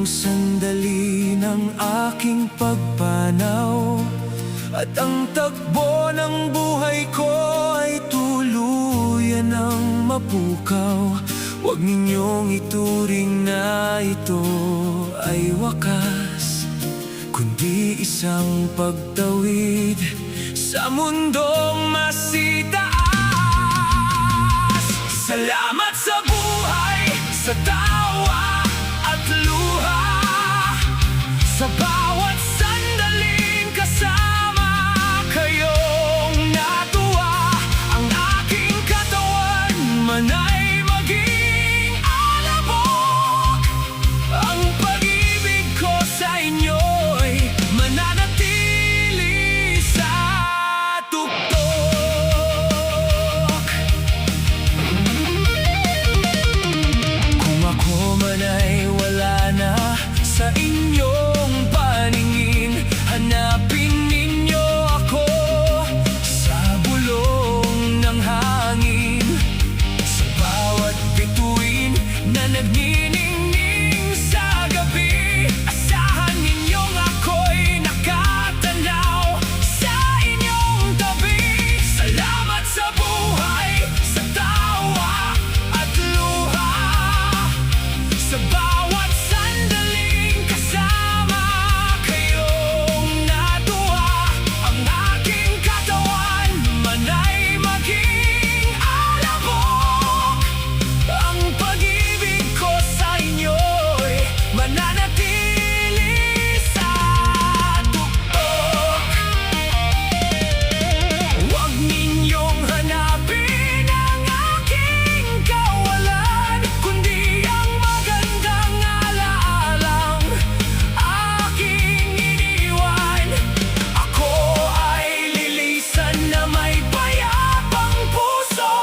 sandali ng aking pagpanaw, at ang takbo ng buhay ko ay tuluyan ng mapukaw. Huwag ninyong ituring na ito ay wakas, kundi isang pagtawid sa mundong masitaas. Salamat sa buhay, sa tawa at luha, sa bawat sandaling kasama kayong natuwa. Ang aking katawan manay maging alabok, ang pag-ibig ko sa inyo'y mananatili sa tuktok. Kung ako man ay wala na sa inyong paningin, hanapin ninyo ako sa bulong ng hangin, sa bawat bituin na nagniningning sa gabi. Asahan ninyong ako'y nakatanaw sa inyong tabi. Salamat sa buhay, sa tawa at luha, sa bawat sandaling kasama kayong natuwa. Ang aking katawan manay maging alabok, ang pag-ibig ko sa inyo'y mananatili sa tuktok. Huwag ninyong hanapin ang aking kawalan, kundi ang magandang alaalang aking iniwan. Ako ay lilisan na may payapang puso.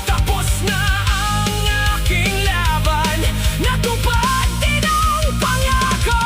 Tapos na ang aking laban, natupad din ang pangako.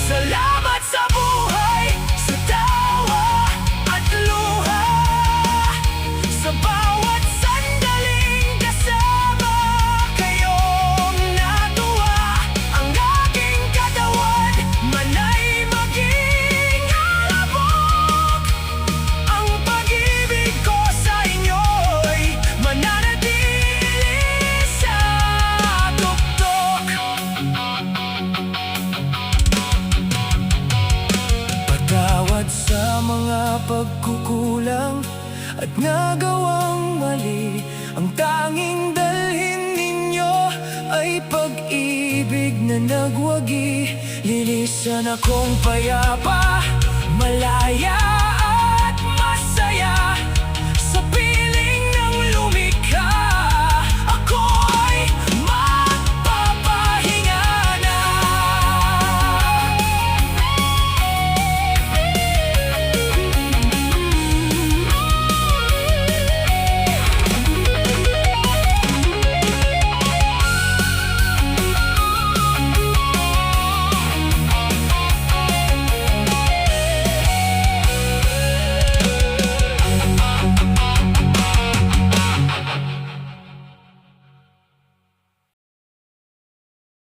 Salamat sa buhay, sa tawa at luha, sa bawat sandaling kasama kayong natuwa. Ang aking katawan manay maging alabok, ang pag-ibig ko sa inyo'y mananatili sa tuktok. Patawad sa mga pagkukulang at nagawang mali. Ang tanging dalhin ninyo ay pag-ibig na nagwagi. Lilisan akong payapa, malaya